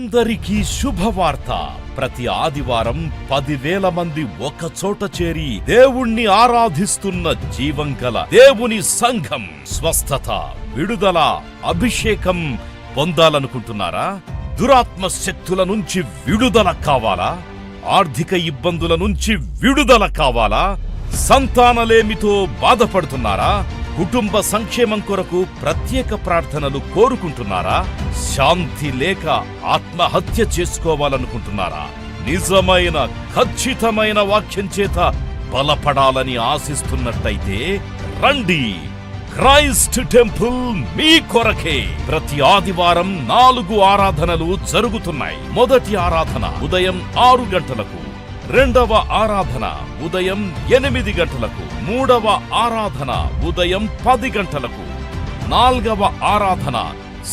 అందరికీ శుభవార్త. ప్రతి ఆదివారం 10,000 మంది ఒక చోట చేరి దేవుణ్ణి ఆరాధిస్తున్న జీవం గల దేవుని సంఘం. స్వస్థత, విడుదల, అభిషేకం పొందాలనుకుంటున్నారా? దురాత్మ శక్తుల నుంచి విడుదల కావాలా? ఆర్థిక ఇబ్బందుల నుంచి విడుదల కావాలా? సంతానలేమితో బాధపడుతున్నారా? కుటుంబ సంక్షేమం కొరకు ప్రత్యేక ప్రార్థనలు కోరుకుంటున్నారా? శాంతి లేక ఆత్మహత్య చేసుకోవాలనుకుంటున్నారా? నిజమైన ఖచ్చితమైన వాక్యం చేత బలపడాలని ఆశిస్తున్నట్టయితే రండి. క్రైస్ట్ టెంపుల్ మీ కొరకే. ప్రతి ఆదివారం 4 ఆరాధనలు జరుగుతున్నాయి. మొదటి ఆరాధన ఉదయం 6 గంటలకు, రెండవ ఆరాధన ఉదయం 8 గంటలకు, మూడవ ఆరాధన ఉదయం 10 గంటలకు, నాల్గవ ఆరాధన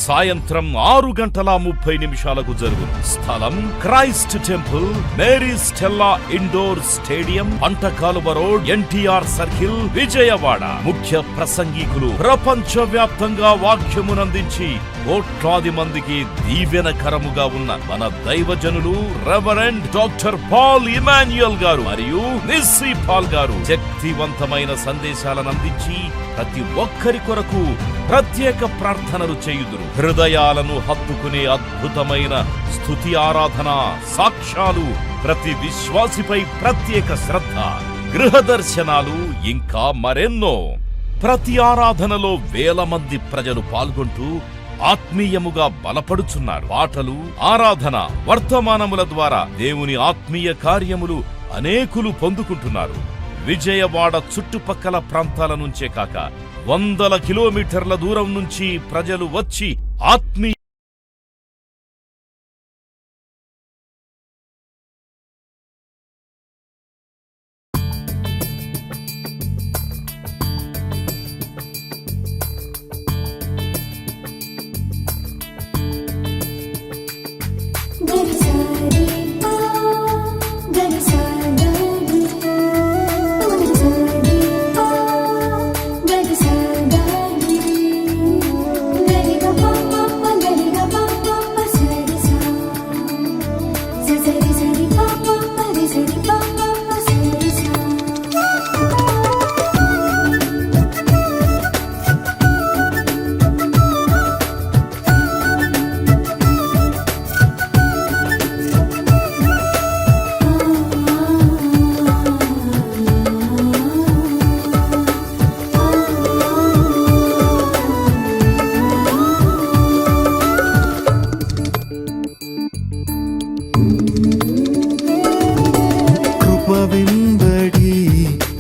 సాయంత్రం 6:30 జరుగును. స్థలం Christ temple, Mary Stella indoor stadium, Pantakaluva road, NTR circle, Vijayawada. ముఖ్య ప్రసంగికులు ప్రపంచ వ్యాప్తంగా వాక్యమునందించి కోట్లాది మందికి దీవెనకరముగా ఉన్న మన దైవజనులు రెవరెండ్ డాక్టర్ పాల్ ఇమాన్యుయల్ గారు మరియు నిస్సీ పాల్ గారు శక్తివంతమైన సందేశాలను అందించి ప్రతి ఒక్కరి కొరకు ప్రత్యేక ప్రార్థనలు చేయుదురు. హృదయాలను హత్తుకునే అద్భుతమైన స్తుతి ఆరాధన సాక్ష్యాలు, ప్రతి విశ్వాసిపై ప్రత్యేక శ్రద్ధ, గృహ దర్శనాలు, ఇంకా మరెన్నో. ప్రతి ఆరాధనలో 1000 మంది ప్రజలు పాల్గొంటూ ఆత్మీయముగా బలపడుచున్నారు. పాటలు, ఆరాధన, వర్తమానముల ద్వారా దేవుని ఆత్మీయ కార్యములు అనేకులు పొందుకుంటున్నారు. విజయవాడ చుట్టుపక్కల ప్రాంతాల నుంచే కాక 100 కిలోమీటర్ల దూరం నుంచి ప్రజలు వచ్చి ఆత్మీయ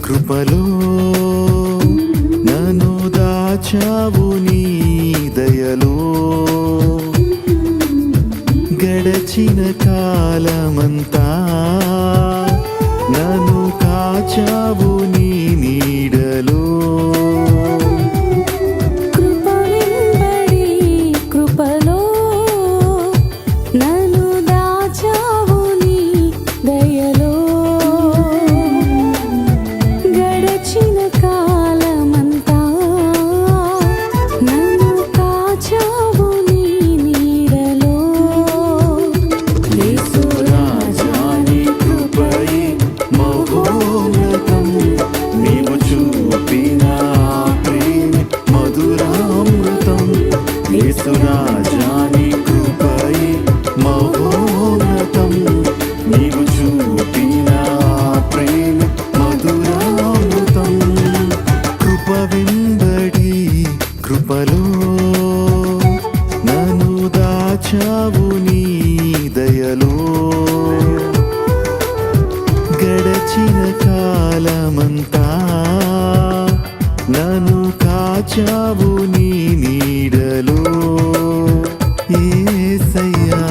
కృపలో నన్ను దాచావు నీ దయలో. గడచిన కాలమంతా నన్ను కాచావు నీ నీడలో. కృపలో నన్ను దాచావు నీ దయలో. గడచిన కాలమంతా నన్ను కాచావు నీ నీడలో. యేసయ్యా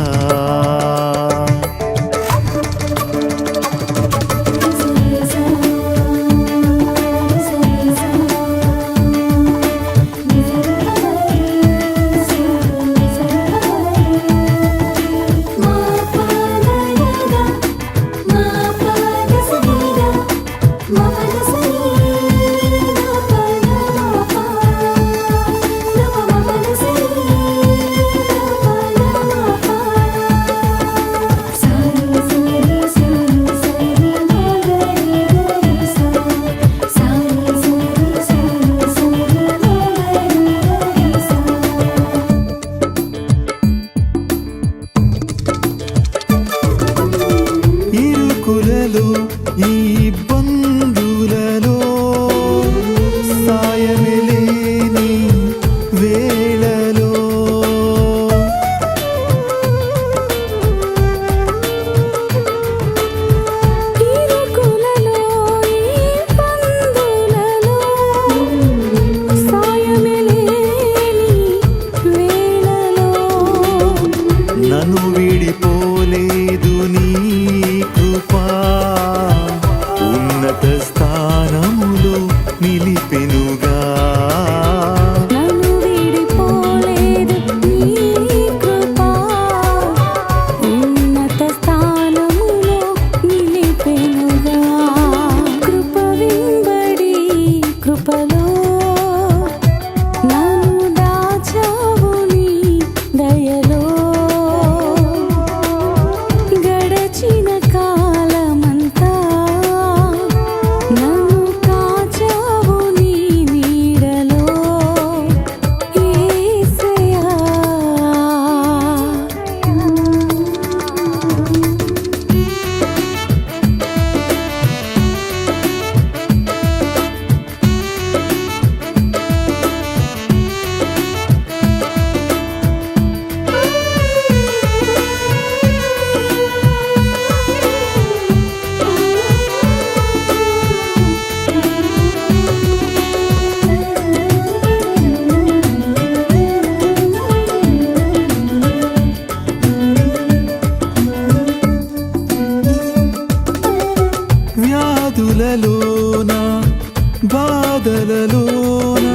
బాధలలోన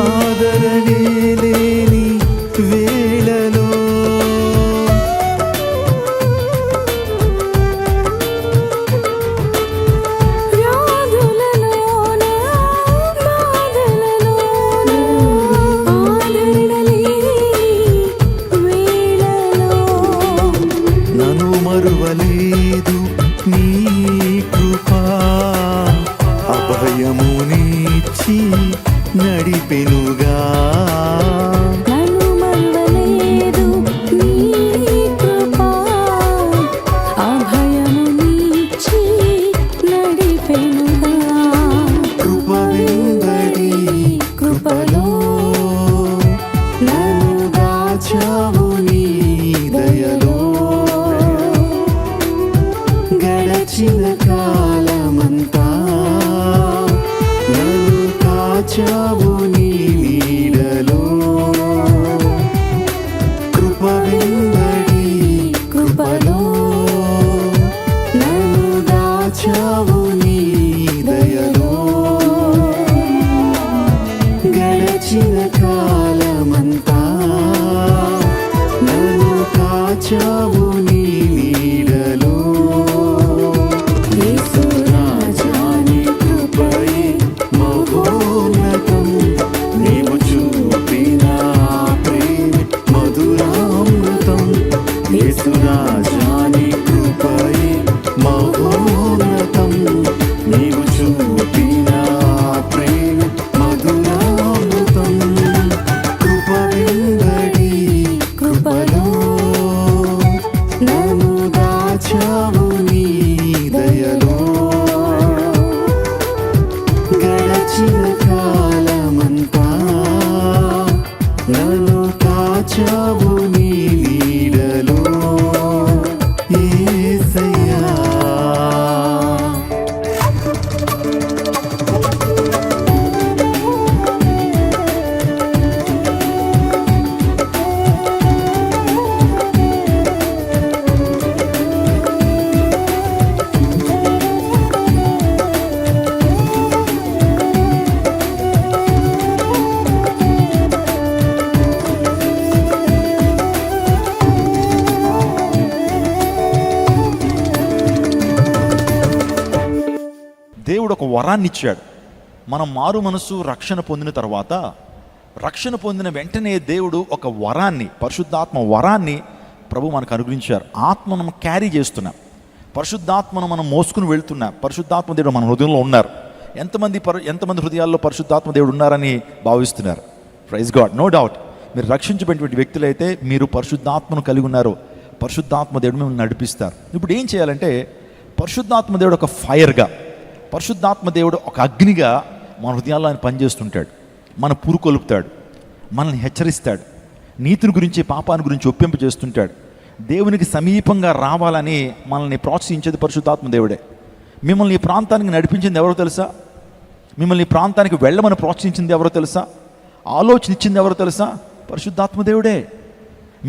ఆదరణే లేని వేళలో నన్ను మరువలేదు నీ కృపా అభయమునిచ్చి నడిపెనుగా కృప వెంబడి కృపలో నన్ను దాచావు నీ దయలో గడచిన కాలమంతా నన్ను కాచావు నీ నీడలో కృప వెంబడి కృపలో నన్ను దాచావు నీ దయలో గడచిన కాలమంతా నన్ను కాచావు నీ నీడలో యేసురాజాని కృపయే మహోన్నతం నీవు చూపిన ప్రేమ మధురామృతం యేసురాజాని కృపయే మహోన్నతం నీవు చూపిన ప్రేమ మధురామృతం కృప వెంబడి కృపలో నన్ను దాచావు నీ దయలో గడచిన కాలమంతా నన్ను కాచావు నీ నీడలో యేసయ్యా. దేవుడు ఒక వరాన్ని ఇచ్చాడు. మనం మారు మనసు రక్షణ పొందిన తర్వాత, రక్షణ పొందిన వెంటనే దేవుడు ఒక వరాన్ని, పరిశుద్ధాత్మ వరాన్ని ప్రభు మనకు అనుగ్రహించారు. ఆత్మను మనం క్యారీ చేస్తున్నాం, పరిశుద్ధాత్మను మనం మోసుకుని వెళ్తున్నాం. పరిశుద్ధాత్మ దేవుడు మన హృదయంలో ఉన్నారు. ఎంతమంది హృదయాల్లో పరిశుద్ధాత్మ దేవుడు ఉన్నారని భావిస్తున్నారు? Praise God. నో డౌట్, మీరు రక్షించబడినటువంటి వ్యక్తులైతే మీరు పరిశుద్ధాత్మను కలిగి ఉన్నారు. పరిశుద్ధాత్మ దేవుడు మిమ్మల్ని నడిపిస్తారు. ఇప్పుడు ఏం చేయాలంటే, పరిశుద్ధాత్మ దేవుడు ఒక ఫైర్గా, పరిశుద్ధాత్మ దేవుడు ఒక అగ్నిగా మన హృదయాల్లో ఆయన పనిచేస్తుంటాడు. మన పురుకొలుపుతాడు, మనల్ని హెచ్చరిస్తాడు, నీతిని గురించి పాపాన్ని గురించి ఒప్పింప చేస్తుంటాడు. దేవునికి సమీపంగా రావాలని మనల్ని ప్రోత్సహించేది పరిశుద్ధాత్మ దేవుడే. మిమ్మల్ని ఈ ప్రాంతానికి నడిపించింది ఎవరో తెలుసా? మిమ్మల్ని ఈ ప్రాంతానికి వెళ్ళమని ప్రోత్సహించింది ఎవరో తెలుసా? ఆలోచన ఇచ్చింది ఎవరో తెలుసా? పరిశుద్ధాత్మ దేవుడే.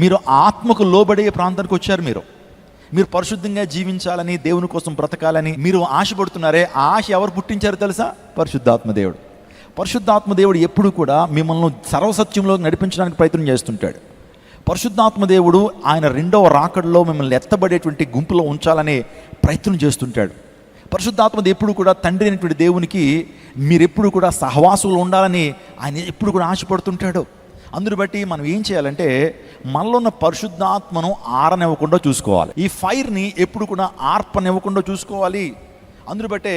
మీరు ఆత్మకు లోబడే ప్రాంతానికి వచ్చారు. మీరు పరిశుద్ధంగా జీవించాలని, దేవుని కోసం బ్రతకాలని మీరు ఆశపడుతున్నారే, ఆ ఆశ ఎవరు పుట్టించారో తెలుసా? పరిశుద్ధాత్మ దేవుడు. పరిశుద్ధాత్మ దేవుడు ఎప్పుడు కూడా మిమ్మల్ని సర్వసత్యంలో నడిపించడానికి ప్రయత్నం చేస్తుంటాడు. పరిశుద్ధాత్మ దేవుడు ఆయన రెండవ రాకడలో మిమ్మల్ని ఎత్తబడేటువంటి గుంపులో ఉంచాలనే ప్రయత్నం చేస్తుంటాడు. పరిశుద్ధాత్మ ఎప్పుడు కూడా తండ్రి అయినటువంటి దేవునికి మీరెప్పుడు కూడా సహవాసులు ఉండాలని ఆయన ఎప్పుడు కూడా ఆశపడుతుంటాడు. అందుని బట్టి మనం ఏం చేయాలంటే, మనలో ఉన్న పరిశుద్ధాత్మను ఆరనివ్వకుండా చూసుకోవాలి. ఈ ఫైర్ని ఎప్పుడు కూడా ఆర్పనివ్వకుండా చూసుకోవాలి. అందుని బట్టే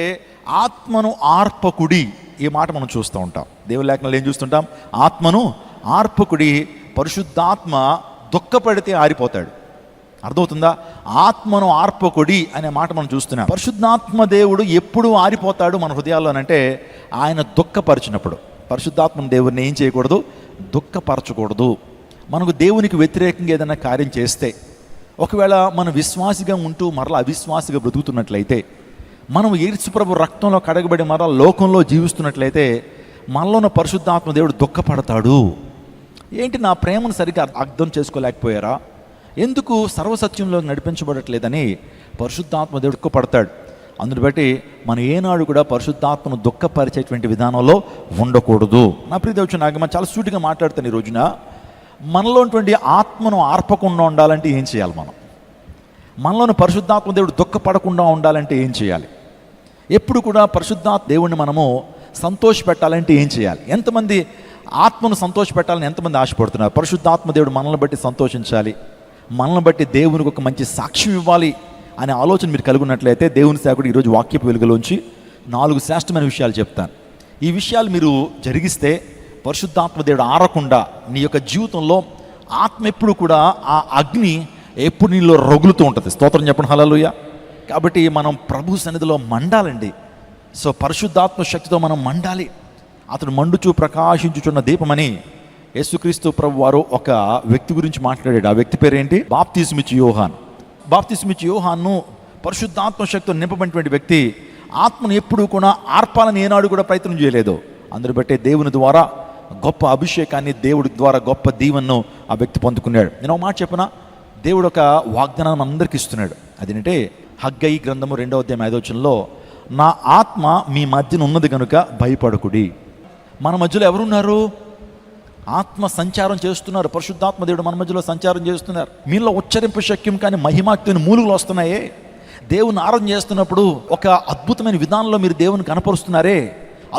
ఆత్మను ఆర్పకుడి, ఈ మాట మనం చూస్తూ ఉంటాం. దేవుని లేఖనాలు ఏం చూస్తుంటాం? ఆత్మను ఆర్పకుడి, పరిశుద్ధాత్మ దుఃఖపడితే ఆరిపోతాడు. అర్థమవుతుందా? ఆత్మను ఆర్పకుడి అనే మాట మనం చూస్తున్నాం. పరిశుద్ధాత్మ దేవుడు ఎప్పుడు ఆరిపోతాడు మన హృదయాల్లోనంటే, ఆయన దుఃఖపరిచినప్పుడు. పరిశుద్ధాత్మ దేవుడిని ఏం చేయకూడదు? దుఃఖపరచకూడదు. మనకు దేవునికి వ్యతిరేకంగా ఏదైనా కార్యం చేస్తే, ఒకవేళ మనం విశ్వాసిగా ఉంటూ మరలా అవిశ్వాసిగా బ్రతుకుతున్నట్లయితే, మనం యేసుప్రభు రక్తంలో కడగబడి మరలా లోకంలో జీవిస్తున్నట్లయితే, మనలో ఉన్న పరిశుద్ధాత్మ దేవుడు దుఃఖపడతాడు. ఏంటి, నా ప్రేమను సరిగ్గా అర్థం చేసుకోలేకపోయారా? ఎందుకు సర్వసత్యంలో నడిపించబడట్లేదని పరిశుద్ధాత్మ దేవుడు దుఃఖపడతాడు. అందుని బట్టి మనం ఏనాడు కూడా పరిశుద్ధాత్మను దుఃఖపరిచేటువంటి విధానంలో ఉండకూడదు. నా ప్రియదేవుడు నాకు మనం చాలా సూటిగా మాట్లాడుతాను ఈ రోజున. మనలో ఉన్నటువంటి ఆత్మను ఆర్పకుండా ఉండాలంటే ఏం చేయాలి? మనలోని పరిశుద్ధాత్మ దేవుడు దుఃఖపడకుండా ఉండాలంటే ఏం చేయాలి? ఎప్పుడు కూడా పరిశుద్ధాత్మ దేవుడిని మనము సంతోషపెట్టాలంటే ఏం చేయాలి? ఎంతమంది ఆత్మను సంతోషపెట్టాలని ఎంతమంది ఆశపడుతున్నారు? పరిశుద్ధాత్మ దేవుడు మనల్ని బట్టి సంతోషించాలి, మనల్ని బట్టి దేవునికి ఒక మంచి సాక్ష్యం ఇవ్వాలి అనే ఆలోచన మీరు కలిగి ఉన్నట్లయితే దేవుని సేవకుడు ఈరోజు వాక్యపు వెలుగులోంచి 4 శ్రేష్టమైన విషయాలు చెప్తాను. ఈ విషయాలు మీరు జరిగిస్తే పరిశుద్ధాత్మ దేవుడు ఆరకుండా నీ యొక్క జీవితంలో ఆత్మ ఎప్పుడు కూడా ఆ అగ్ని ఎప్పుడు నీలో రగులుతూ ఉంటుంది. స్తోత్రం చెప్పండి, హల్లెలూయా. కాబట్టి మనం ప్రభు సన్నిధిలో మండాలండి. సో పరిశుద్ధాత్మ శక్తితో మనం మండాలి. అతడు మండుచూ ప్రకాశించుచున్న దీపమని యేసుక్రీస్తు ప్రభు వారు ఒక వ్యక్తి గురించి మాట్లాడాడు. ఆ వ్యక్తి పేరు ఏంటి? బాప్తిస్మిచ్చు యోహాన్. బాప్తిస్మిచ్చు యోహాన్ను పరిశుద్ధాత్మ శక్తితో నింపబడినటువంటి వ్యక్తి ఆత్మను ఎప్పుడు కూడా ఆర్పాలని ఏనాడు కూడా ప్రయత్నం చేయలేదు. అందుని బట్టే దేవుని ద్వారా గొప్ప అభిషేకాన్ని, దేవుడి ద్వారా గొప్ప దీవెనను ఆ వ్యక్తి పొందుకున్నాడు. నేను ఒక మాట చెప్పిన, దేవుడు ఒక వాగ్దానం అందరికి ఇస్తున్నాడు. అదేంటంటే హగ్గయి గ్రంథము 2వ అధ్యాయం 5వ వచనంలో, నా ఆత్మ మీ మధ్యన ఉన్నది కనుక భయపడకుడి. మన మధ్యలో ఎవరున్నారు? ఆత్మ సంచారం చేస్తున్నారు. పరిశుద్ధాత్మ దేవుడు మన మధ్యలో సంచారం చేస్తున్నారు. మీలో ఉచ్చరింపు శక్యం కానీ మహిమాక్తిని మూలుగులు వస్తున్నాయే. దేవుని ఆరాధన చేస్తున్నప్పుడు ఒక అద్భుతమైన విధానంలో మీరు దేవుని కనపరుస్తున్నారే,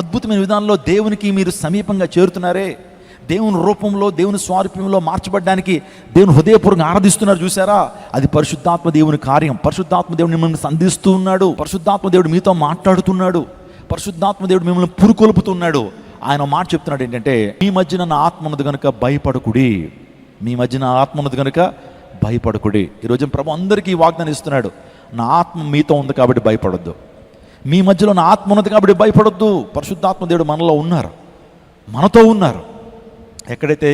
అద్భుతమైన విధానంలో దేవునికి మీరు సమీపంగా చేరుతున్నారే, దేవుని రూపంలో దేవుని స్వారూప్యంలో మార్చబడడానికి దేవుని హృదయపూర్వకంగా ఆరాధిస్తున్నారు. చూసారా? అది పరిశుద్ధాత్మ దేవుని కార్యం. పరిశుద్ధాత్మ దేవుడు మిమ్మల్ని సంధిస్తూ ఉన్నాడు. పరిశుద్ధాత్మ దేవుడు మీతో మాట్లాడుతున్నాడు. పరిశుద్ధాత్మ దేవుడు మిమ్మల్ని పురుకొల్పుతున్నాడు. ఆయన మాట చెప్తున్నాడు ఏంటంటే, మీ మధ్యన నా ఆత్మ ఉన్నది కనుక భయపడకుడి. మీ మధ్యన ఆత్మ ఉన్నది కనుక భయపడకుడి. ఈరోజు ప్రభు అందరికీ వాగ్దానం ఇస్తున్నాడు, నా ఆత్మ మీతో ఉంది కాబట్టి భయపడొద్దు. మీ మధ్యలో నా ఆత్మ ఉన్నది కాబట్టి భయపడొద్దు. పరిశుద్ధాత్మ దేవుడు మనలో ఉన్నారు, మనతో ఉన్నారు. ఎక్కడైతే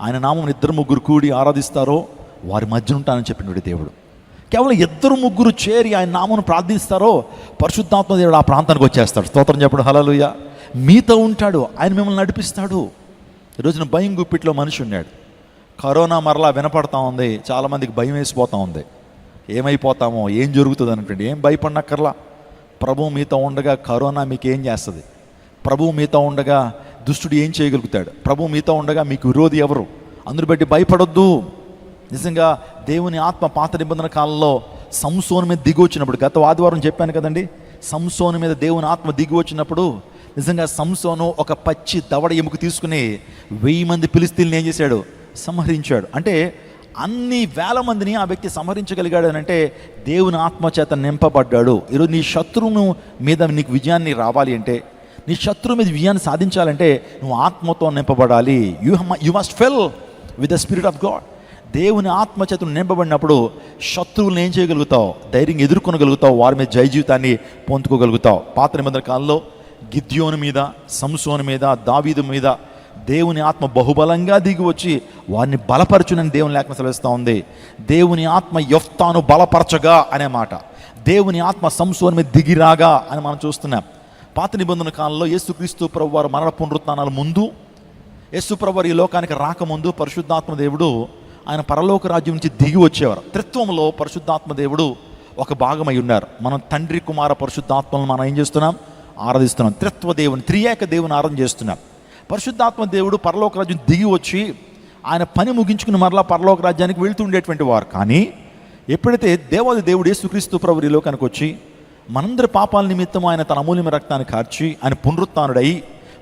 ఆయన నామం 2-3 కూడి ఆరాధిస్తారో వారి మధ్య ఉంటానని చెప్పినటువంటి దేవుడు. కేవలం 2-3 చేరి ఆయన నామను ప్రార్థిస్తారో పరిశుద్ధాత్మ దేవుడు ఆ ప్రాంతానికి వచ్చేస్తాడు. స్తోత్రం చెప్పడం, హల్లెలూయా. మీతో ఉంటాడు, ఆయన మిమ్మల్ని నడిపిస్తాడు. ఈరోజున భయం గుప్పిట్లో మనిషి ఉన్నాడు. కరోనా మరలా వినపడతా ఉంది. చాలామందికి భయం వేసిపోతూ ఉంది. ఏమైపోతామో, ఏం జరుగుతుంది అనుకోండి. ఏం భయపడనక్కర్లా. ప్రభువు మీతో ఉండగా కరోనా మీకు ఏం చేస్తుంది? ప్రభువు మీతో ఉండగా దుష్టుడు ఏం చేయగలుగుతాడు? ప్రభువు మీతో ఉండగా మీకు విరోధి ఎవరు? అందుని బట్టి భయపడొద్దు. నిజంగా దేవుని ఆత్మ పాత నిబంధన కాలంలో సంసోను మీద దిగి వచ్చినప్పుడు, గత ఆదివారం చెప్పాను కదండి, సంసోను మీద దేవుని ఆత్మ దిగి వచ్చినప్పుడు నిజంగా సంసోను ఒక పచ్చి దవడ ఎముక తీసుకుని 1000 మంది ఫిలిష్తీయుల్ని ఏం చేశాడు? సంహరించాడు. అంటే అన్ని వేల మందిని ఆ వ్యక్తి సంహరించగలిగాడు అని అంటే దేవుని ఆత్మ చేత నింపబడ్డాడు. ఈరోజు నీ శత్రువును మీద నీకు విజయాన్ని రావాలి అంటే, నీ శత్రువు మీద విజయాన్ని సాధించాలంటే నువ్వు ఆత్మతో నింపబడాలి. You must fill with the spirit of God. దేవుని ఆత్మ చేత నింపబడినప్పుడు శత్రువులను ఏం చేయగలుగుతావు? ధైర్యంగా ఎదుర్కొనగలుగుతావు. వారి మీద జయ జీవితాన్ని పొందుకోగలుగుతావు. పాత నిబంధన కాలంలో గిద్యోను మీద, సంసోను మీద, దావీదు మీద దేవుని ఆత్మ బహుబలంగా దిగి వచ్చి వారిని బలపరచునని దేవుని లేఖనం సెలవిస్తూ ఉంది. దేవుని ఆత్మ యెఫ్తాను బలపరచగా అనే మాట, దేవుని ఆత్మ సంసోను మీద దిగిరాగా అని మనం చూస్తున్నాం. పాత నిబంధన కాలంలో యేసుక్రీస్తు ప్రభువారు మరణ పునరుత్థానాల ముందు, యేసు ప్రభువారు ఈ లోకానికి రాకముందు పరిశుద్ధాత్మ దేవుడు ఆయన పరలోక రాజ్యం నుంచి దిగి వచ్చేవారు. త్రిత్వంలో పరిశుద్ధాత్మ దేవుడు ఒక భాగమై ఉన్నారు. మనం తండ్రి, కుమార, పరిశుద్ధాత్మలను మనం ఏం చేస్తున్నాం? ఆరాధిస్తున్నాం. త్రిత్వ దేవుని, త్రియేక దేవుని ఆరాధన చేస్తున్నాం. పరిశుద్ధాత్మ దేవుడు పరలోక రాజ్యం దిగి వచ్చి ఆయన పని ముగించుకుని మరలా పరలోక రాజ్యానికి వెళ్తుండేటువంటి వారు. కానీ ఎప్పుడైతే దేవాది దేవుడు యేసుక్రీస్తు ప్రభు ఈ లోకానికి వచ్చి మనందరి పాపాల నిమిత్తం ఆయన తన అమూల్యమైన రక్తాన్ని కార్చి ఆయన పునరుత్థానుడై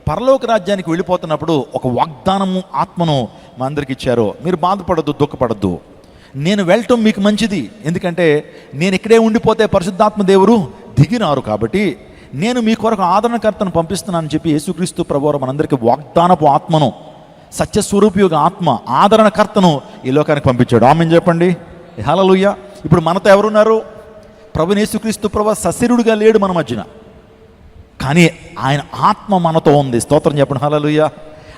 పరలోక రాజ్యానికి వెళ్ళిపోతున్నప్పుడు ఒక వాగ్దానము, ఆత్మను మా అందరికి ఇచ్చారు. మీరు బాధపడద్దు, దుఃఖపడద్దు, నేను వెళ్ళటం మీకు మంచిది. ఎందుకంటే నేను ఇక్కడే ఉండిపోతే పరిశుద్ధాత్మ దేవుడు దిగినారు కాబట్టి నేను మీ కొరకు ఆదరణకర్తను పంపిస్తున్నానని చెప్పి యేసుక్రీస్తు ప్రభువారు మనందరికీ వాగ్దానపు ఆత్మను, సత్యస్వరూపియోగ ఆత్మ, ఆదరణకర్తను ఈ లోకానికి పంపించాడు. ఆమేన్ చెప్పండి, హల్లెలూయా. ఇప్పుడు మనతో ఎవరున్నారు? ప్రభువైన యేసుక్రీస్తు ప్రభువు సశరీరుడిగా లేడు మన మధ్యన, కానీ ఆయన ఆత్మ మనతో ఉంది. స్తోత్రం చెప్పండి, హల్లెలూయా.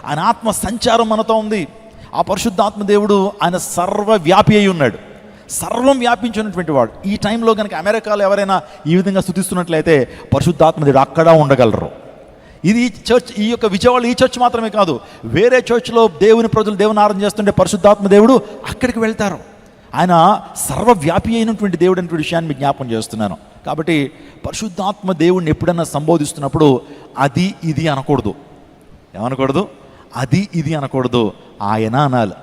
ఆయన ఆత్మ సంచారం మనతో ఉంది. ఆ పరిశుద్ధాత్మ దేవుడు ఆయన సర్వవ్యాపి అయి ఉన్నాడు, సర్వం వ్యాపించినటువంటి వాడు. ఈ టైంలో కనుక అమెరికాలో ఎవరైనా ఈ విధంగా స్తుతిస్తున్నట్లయితే పరిశుద్ధాత్మ దేవుడు అక్కడ ఉండగలరు. ఇది చర్చ్, ఈ యొక్క విజయవాడ ఈ చర్చ్ మాత్రమే కాదు, వేరే చర్చ్లో దేవుని ప్రజలు దేవుని ఆరాధన చేస్తుంటే పరిశుద్ధాత్మ దేవుడు అక్కడికి వెళ్తారు. ఆయన సర్వవ్యాపి అయినటువంటి దేవుడు అనేటువంటి విషయాన్ని మీకు జ్ఞాపకం చేస్తున్నాను. కాబట్టి పరిశుద్ధాత్మ దేవుడిని ఎప్పుడన్నా సంబోధిస్తున్నప్పుడు అది ఇది అనకూడదు. ఏమనకూడదు? అది ఇది అనకూడదు, ఆయన అనాలి.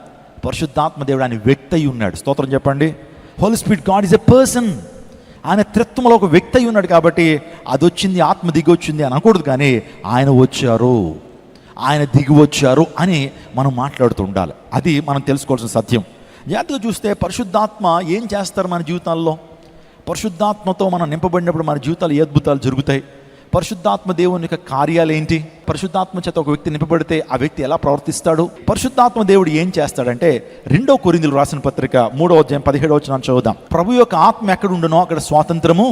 పరిశుద్ధాత్మ దేవుడు ఆయన వ్యక్తి అయి ఉన్నాడు. స్తోత్రం చెప్పండి. Holy spirit god is a person. ఆయన త్రిత్వంలో ఒక వ్యక్తి అయి ఉన్నాడు. కాబట్టి అది వచ్చింది, ఆత్మ దిగి వచ్చింది అనకూడదు, కానీ ఆయన వచ్చారు, ఆయన దిగి వచ్చారు అని మనం మాట్లాడుతూ ఉండాలి. అది మనం తెలుసుకోవాల్సిన సత్యం. జాగ్రత్తగా చూస్తే పరిశుద్ధాత్మ ఏం చేస్తారు మన జీవితాల్లో? పరిశుద్ధాత్మతో మనం నింపబడినప్పుడు మన జీవితాలు ఏ అద్భుతాలు జరుగుతాయి? పరిశుద్ధాత్మ దేవుని యొక్క కార్యాలు ఏంటి? పరిశుద్ధాత్మ చేత ఒక వ్యక్తి నింపబడితే ఆ వ్యక్తి ఎలా ప్రవర్తిస్తాడు? పరిశుద్ధాత్మ దేవుడు ఏం చేస్తాడంటే 2 కొరింథీయులకు రాసిన పత్రిక 3వ అధ్యాయం 17వ వచనాన్ని చదువుదాం. ప్రభు యొక్క ఆత్మ ఎక్కడ ఉండునో అక్కడ స్వాతంత్రము.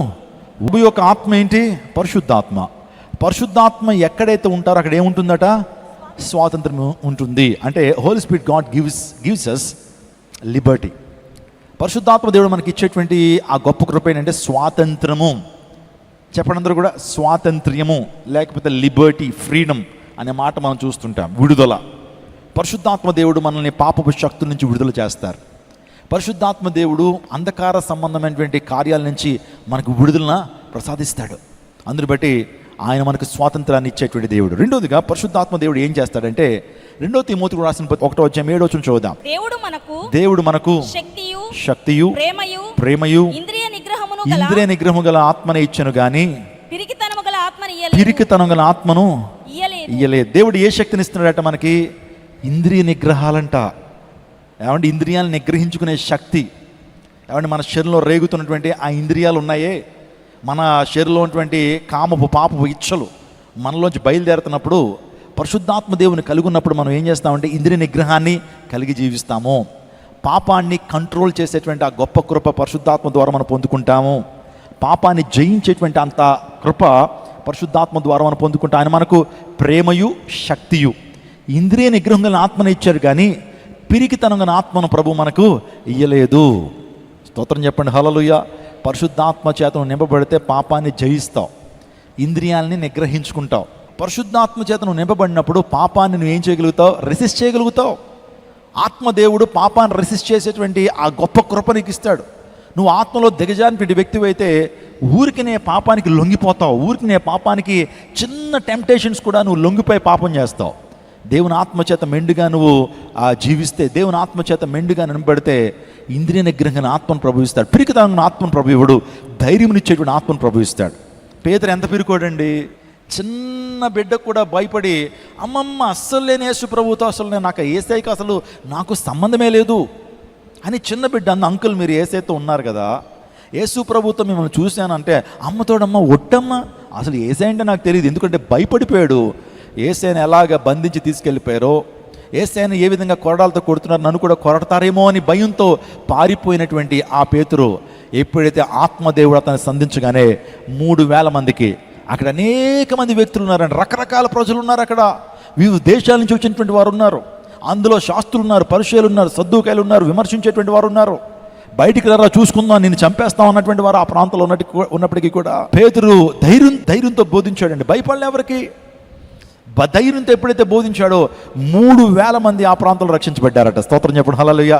ప్రభు యొక్క ఆత్మ ఏంటి? పరిశుద్ధాత్మ. పరిశుద్ధాత్మ ఎక్కడైతే ఉంటారో అక్కడ ఏముంటుందట? స్వాతంత్రం ఉంటుంది. అంటే holy spirit god gives us liberty. పరిశుద్ధాత్మ దేవుడు మనకి ఇచ్చేటువంటి ఆ గొప్ప కృప ఏంటంటే స్వాతంత్రము. చెప్పండి అందరూ కూడా, స్వాతంత్ర్యము లేకపోతే లిబర్టీ, ఫ్రీడమ్ అనే మాట మనం చూస్తుంటాం. విడుదల. పరిశుద్ధాత్మ దేవుడు మనల్ని పాపపు శక్తుల నుంచి విడుదల చేస్తారు. పరిశుద్ధాత్మ దేవుడు అంధకార సంబంధమైనటువంటి కార్యాల నుంచి మనకు విడుదలను ప్రసాదిస్తాడు. అందుని బట్టి ఆయన మనకు స్వాతంత్రాన్ని ఇచ్చేటువంటి దేవుడు. రెండోదిగా పరిశుద్ధాత్మ దేవుడు ఏం చేస్తాడంటే 2 తిమోతికి రాసిన 1వ అధ్యాయం 7వ వచనం చూద్దాం. దేవుడు మనకు శక్తియు ప్రేమయు ఇంద్రియ నిగ్రహము గల ఆత్మనే ఇచ్చెను గాని పిరికితనం గల ఆత్మను ఇయ్యలేదు. దేవుడు ఏ శక్తిని ఇస్తున్నాడట మనకి? ఇంద్రియ నిగ్రహాలంట. ఏమంటే ఇంద్రియాలను నిగ్రహించుకునే శక్తి. ఏమంటే మన శరీరంలో రేగుతున్నటువంటి ఆ ఇంద్రియాలు ఉన్నాయే, మన శరీరంలో ఉన్నటువంటి కామపు పాపపు ఇచ్చలు మనలోంచి బయలుదేరుతున్నప్పుడు పరిశుద్ధాత్మ దేవుని కలిగి ఉన్నప్పుడు మనం ఏం చేస్తామంటే ఇంద్రియ నిగ్రహాన్ని కలిగి జీవిస్తాము. పాపాన్ని కంట్రోల్ చేసేటువంటి ఆ గొప్ప కృప పరిశుద్ధాత్మ ద్వారా మనం పొందుకుంటాము. పాపాన్ని జయించేటువంటి అంత కృప పరిశుద్ధాత్మ ద్వారా మనం పొందుకుంటాం. ఆయన మనకు ప్రేమయు శక్తియు ఇంద్రియ నిగ్రహం గల ఆత్మను ఇచ్చారు, కానీ పిరికితనం గల ఆత్మను ప్రభు మనకు ఇయ్యలేదు. స్తోత్రం చెప్పండి, హల్లెలూయా. పరిశుద్ధాత్మ చేతను నింపబడితే పాపాన్ని జయిస్తావు, ఇంద్రియాలని నిగ్రహించుకుంటావు. పరిశుద్ధాత్మ చేతను నింపబడినప్పుడు పాపాన్ని నువ్వు ఏం చేయగలుగుతావు? రెసిస్ట్ చేయగలుగుతావు. ఆత్మదేవుడు పాపాన్ని రెసిస్ట్ చేసేటువంటి ఆ గొప్ప కృప నీకు ఇస్తాడు. నువ్వు ఆత్మలో దిగజారినటువంటి వ్యక్తివి అయితే ఊరికినే పాపానికి లొంగిపోతావు. ఊరికినే పాపానికి చిన్న టెంప్టేషన్స్ కూడా నువ్వు లొంగిపోయి పాపం చేస్తావు. దేవుని ఆత్మచేత మెండుగా నువ్వు జీవిస్తే, దేవుని ఆత్మచేత మెండుగా నింపబడితే ఇంద్రియ నిగ్రహం ఆత్మను ప్రభువిస్తాడు. పిరికితనం ఆత్మను ప్రభువుడు, ధైర్యంనిచ్చేటువంటి ఆత్మను ప్రభువిస్తాడు. పేతురు ఎంత పిరికోడండి! చిన్న బిడ్డ కూడా భయపడి, అమ్మమ్మ అస్సలు లేని యేసు ప్రభుతో అసలు నాకు ఏసైకి అసలు నాకు సంబంధమే లేదు అని చిన్న బిడ్డ అన్న, అంకుల్ మీరు ఏసైతో ఉన్నారు కదా, యేసు ప్రభుతో మిమ్మల్ని చూశానంటే అమ్మతోడమ్మ ఒట్టమ్మ అసలు ఏసై అంటే నాకు తెలియదు, ఎందుకంటే భయపడిపోయాడు. ఏసైని ఎలాగ బంధించి తీసుకెళ్ళిపోయారో, ఏసైని ఏ విధంగా కొరడాలతో కొడుతున్నారు, నన్ను కూడా కొరడతారేమో అని భయంతో పారిపోయినటువంటి ఆ పేతురు ఎప్పుడైతే ఆత్మదేవుడు అతన్ని సంధించగానే 3000 మందికి, అక్కడ అనేక మంది వ్యక్తులు ఉన్నారండి, రకరకాల ప్రజలు ఉన్నారు, అక్కడ వివిధ దేశాల నుంచి వచ్చినటువంటి వారు ఉన్నారు, అందులో శాస్త్రులు ఉన్నారు, పరిచయాలు ఉన్నారు, సద్దుకాయలు ఉన్నారు, విమర్శించేటువంటి వారు ఉన్నారు, బయటికి రా చూసుకుందాం నేను చంపేస్తాం అన్నటువంటి వారు ఆ ప్రాంతంలో ఉన్నప్పటికీ కూడా పేతురు ధైర్యంతో బోధించాడండి. భయపడలే ఎవరికి. ధైర్యంతో ఎప్పుడైతే బోధించాడో 3000 మంది ఆ ప్రాంతంలో రక్షించబడ్డారట. స్తోత్రం చెప్పండి, హల్లెలూయా.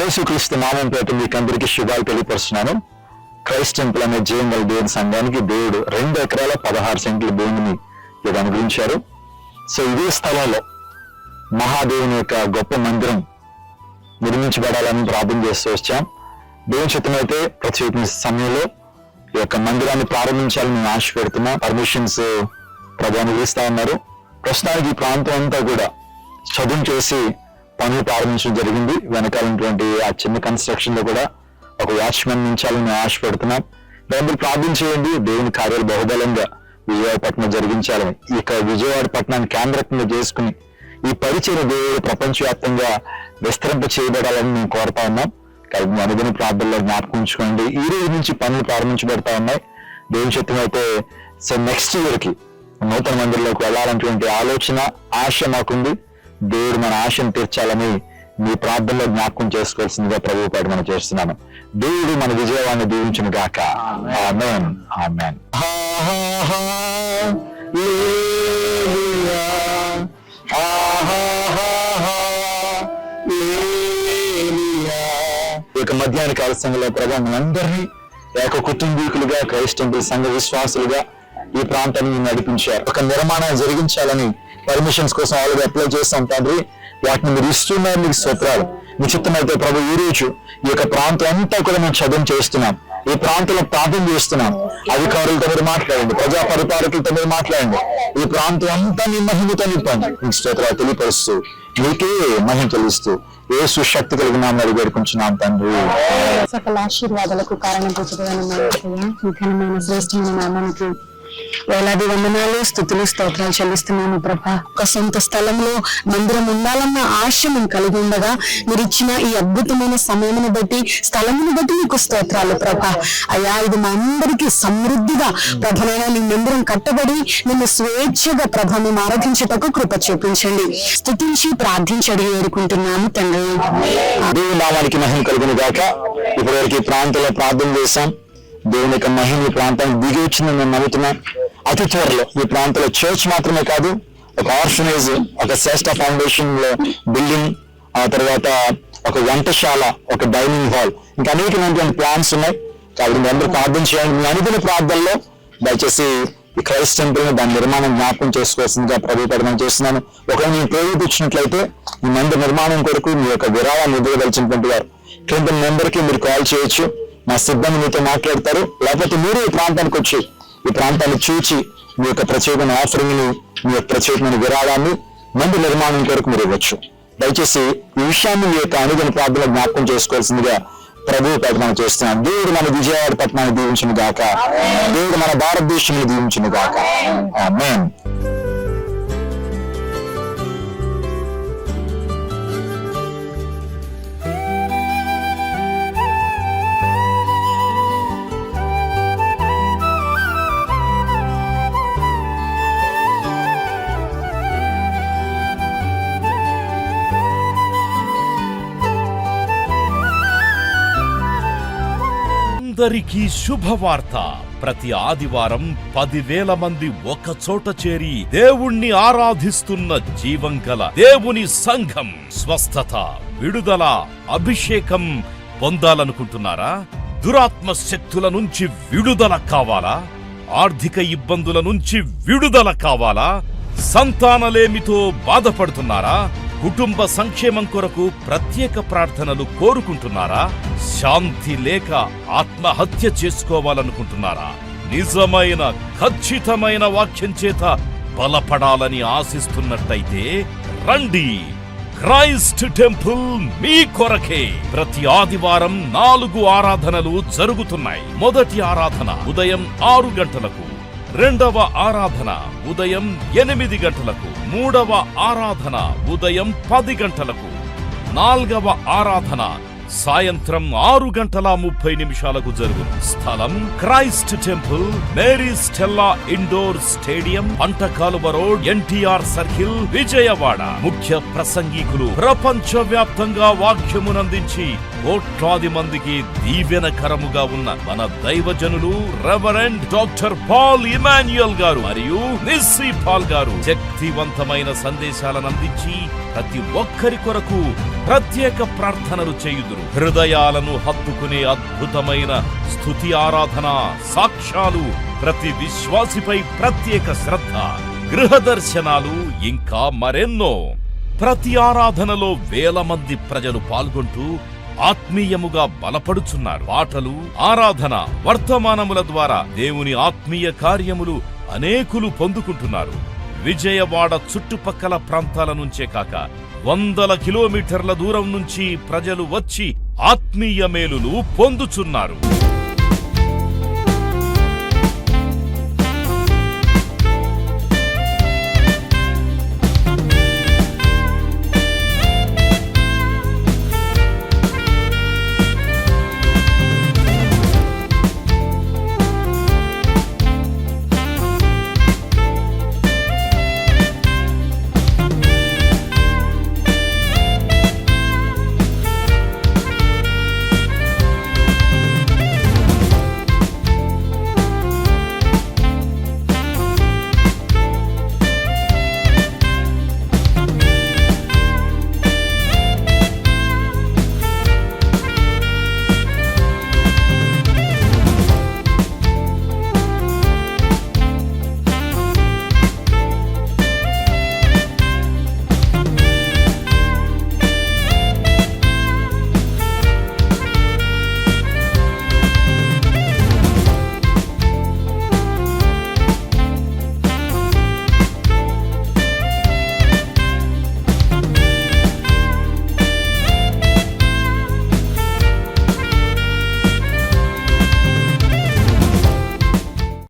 యేసుక్రీస్తు నామం పేట మీకు అందరికీ శుభాలు తెలియపరుస్తున్నాను. క్రైస్ట్ టెంపుల్ అనే జీవం గల దేవుని సంఘానికి దేవుడు 2 ఎకరాల 16 సెంట్ల భూమిని ఇది అనుగ్రహించారు. సో ఇదే స్థలంలో మహాదేవుని యొక్క గొప్ప మందిరం నిర్మించబడాలని ప్రార్థన చేస్తూ వచ్చాం. దేవుని చిత్తమైతే ప్రత్యేక సమయంలో ఈ యొక్క మందిరాన్ని ప్రారంభించాలని నేను ఆశ పెడుతున్నా. పర్మిషన్స్ ప్రభు అనుగ్రహిస్తా ఉన్నారు. ప్రస్తుతానికి ఈ ప్రాంతం అంతా కూడా చదువు చేసి పనులు ప్రారంభించడం జరిగింది. వెనకాలటువంటి ఆ చిన్న కన్స్ట్రక్షన్ లో కూడా ఒక వాచ్మెన్ ఉంచాలని నేను ఆశ పెడుతున్నాం. దాన్ని ప్రార్థించేయండి. దేవుని కార్యాలు బహుబలంగా విజయవాడ పట్టణం జరిగించాలని, ఇక విజయవాడ పట్టణాన్ని కేంద్రంగా చేసుకుని ఈ పరిచయ దేవుడు ప్రపంచవ్యాప్తంగా విస్తరింప చేయబడాలని మేము కోరుతా ఉన్నాం. కాబట్టి అనుదిన ప్రార్థనలో జ్ఞాపకం ఉంచుకోండి. ఈ రోజు నుంచి పనులు ప్రారంభించబడతా ఉన్నాయి. దేవుని చిత్తం అయితే సో నెక్స్ట్ ఇయర్ కి నూతన మందిరంలోకి వెళ్ళాలన్నటువంటి ఆలోచన, ఆశ మాకుంది. దేవుడు మన ఆశను తీర్చాలని మీ ప్రార్థనలో జ్ఞాపకం చేసుకోవాల్సిందిగా ప్రభు పేట మనం చేస్తున్నాను. దేవుడు మన విజయవాడిని దీవించును గాక. ఆమేన్. ఆమేన్. ఇక మధ్యాహ్న కాల సంఘంలో ప్రభు మనందరినీ ఏక కుటుంబీకులుగా క్రైస్ట్ టెంపుల్ సంఘ విశ్వాసులుగా ఈ ప్రాంతాన్ని నడిపించారు. ఒక నిర్మాణం జరిగించాలని పర్మిషన్స్ కోసం ఆల్రెడీ అప్లై చేస్తాం తండ్రి. వాటిని మీరు ఇస్తున్నారు, మీకు స్తోత్రాలు. మీ చిత్తమైతే ప్రభు ఈ రోజు ఈ యొక్క ప్రాంతం అంతా కూడా మేము చదువు చేస్తున్నాం. ఈ ప్రాంతంలో ప్రార్థన చేస్తున్నాం. అధికారులతో మీరు మాట్లాడండి, ప్రజా పరిపాలకులతో మీరు మాట్లాడండి. ఈ ప్రాంతం అంతా మీ మహిమతో నింపండి. మీకు స్తోత్రాలు తెలియపరుస్తూ మీకే మహిమ తెలుస్తూ యేసు శక్తి కలిగిన నామములో అడిగి వేడుకుంటున్నాం తండ్రి. సకల ఆశీర్వాదాలకు కారణమైన శ్రేష్టమైన నామానికి వేలాది వందనాలు, స్తుతులు, స్తోత్రాలు చెల్లిస్తున్నాను ప్రభా. ఒక సొంత స్థలంలో మందిరం ఉండాలన్న ఆశ మేము కలిగి ఉండగా మీరు ఇచ్చిన ఈ అద్భుతమైన సమయమును బట్టి, స్థలమును బట్టి మీకు స్తోత్రాలు ప్రభా. అయ్యా, ఇది మా అందరికీ సమృద్ధిగా ప్రభనైనా నీ మందిరం కట్టబడి నిన్ను స్వేచ్ఛగా ప్రభ మేము ఆరాధించుటకు కృప చూపించండి. స్తుతించి ప్రార్థించడి వేడుకుంటున్నాము తండ్రి. దేవుని నామానికి మహిమ కలుగును గాక. ఇప్పటివరకు ఈ ప్రాంతంలో ప్రార్థన చేశాం. దేవుని యొక్క మహిమ ఈ ప్రాంతానికి దిగి వచ్చిందని నేను నమ్ముతున్నాను. అతి త్వరలో ఈ ప్రాంతంలో చర్చ్ మాత్రమే కాదు, ఒక ఆర్ఫనేజ్, ఒక శ్రేష్ఠ ఫౌండేషన్ లో బిల్డింగ్, ఆ తర్వాత ఒక వంటశాల, ఒక డైనింగ్ హాల్, ఇంకా అనేకమైనటువంటి ప్లాన్స్ ఉన్నాయి. కాబట్టి మీరు అందరూ ప్రార్థన చేయండి. మీ అనుదిన ప్రార్థనలో దయచేసి ఈ క్రైస్ట్ టెంపుల్ దాని నిర్మాణం జ్ఞాపకం చేసుకోవాల్సిందిగా ప్రభు ప్రకటన చేస్తున్నాను. ఒకవేళ మీరు ప్రేరేపించినట్లయితే ఈ మందిర నిర్మాణం కొరకు మీ యొక్క విరాళాన్ని ఇవ్వదలిచినటువంటి వారు కింద నెంబర్ కి మీరు కాల్ చేయొచ్చు. మా సిబ్బంది మీతో మాట్లాడతారు. లేకపోతే మీరు ఈ ప్రాంతానికి వచ్చి ఈ ప్రాంతాన్ని చూచి మీ యొక్క ప్రత్యేకమైన ఆఫరింగ్ ని, మీ యొక్క ప్రత్యేకమైన విరాళాన్ని మందిర నిర్మాణం కొరకు మీరు ఇవ్వచ్చు. దయచేసి ఈ విషయాన్ని మీ యొక్క అనుదిన ప్రార్థనలో జ్ఞాపకం చేసుకోవాల్సిందిగా ప్రభువు ప్రకటన చేస్తున్నాను. దేవుడు మన విజయవాడ పట్టణాన్ని దీవించును గాక. దేవుడు మన భారతదేశాన్ని దీవించును గాక. ఆమేన్. అందరికీ శుభవార్త. ప్రతి ఆదివారం 10,000 మంది ఒక చోట చేరి దేవుణ్ణి ఆరాధిస్తున్న జీవం గల దేవుని సంఘం. స్వస్థత, విడుదల, అభిషేకం పొందాలనుకుంటున్నారా? దురాత్మ శక్తుల నుంచి విడుదల కావాలా? ఆర్థిక ఇబ్బందుల నుంచి విడుదల కావాలా? సంతానలేమితో బాధపడుతున్నారా? కుటుంబ సంక్షేమం కొరకు ప్రత్యేక ప్రార్థనలు కోరుకుంటున్నారా? శాంతి లేక ఆత్మహత్య చేసుకోవాలనుకుంటున్నారా? నిజమైన ఖచ్చితమైన వాక్యం చేత బలపడాలని ఆశిస్తున్నట్టయితే రండి. క్రైస్ట్ టెంపుల్ మీ కొరకే. ప్రతి ఆదివారం 4 ఆరాధనలు జరుగుతున్నాయి. మొదటి ఆరాధన ఉదయం 6 గంటలకు, రెండవ ఆరాధన ఉదయం 8 గంటలకు, మూడవ ఆరాధన ఉదయం 10 గంటలకు, నాల్గవ ఆరాధన సాయంత్రం 6:30 జరుగును. స్థలం Christ temple, Mary Stella indoor stadium, Pantakaluva road, NTR circle, Vijayawada. ముఖ్య ప్రసంగికులు ప్రపంచ వ్యాప్తంగా వాక్యమునందించి కోట్లాది మందికి దీవెనకరముగా ఉన్న మన దైవజనులు రెవరెండ్ డాక్టర్ పాల్ ఇమాన్యుయల్ గారు మరియు నిస్సీ పాల్ గారు శక్తివంతమైన సందేశాలను అందించి ప్రతి ఒక్కరి కొరకు ప్రత్యేక ప్రార్థనలు చేయుదురు. హృదయాలను హత్తుకునే అద్భుతమైన స్తుతి ఆరాధన సాక్ష్యాలు, ప్రతి విశ్వాసిపై ప్రత్యేక శ్రద్ధ, గృహ దర్శనాలు, ఇంకా మరెన్నో. ప్రతి ఆరాధనలో 1000 మంది ప్రజలు పాల్గొంటూ ఆత్మీయముగా బలపడుచున్నారు. పాటలు, ఆరాధన, వర్తమానముల ద్వారా దేవుని ఆత్మీయ కార్యములు అనేకులు పొందుకుంటున్నారు. విజయవాడ చుట్టుపక్కల ప్రాంతాల నుంచే కాక 100 కిలోమీటర్ల దూరం నుంచి ప్రజలు వచ్చి ఆత్మీయ మేలులు పొందుచున్నారు.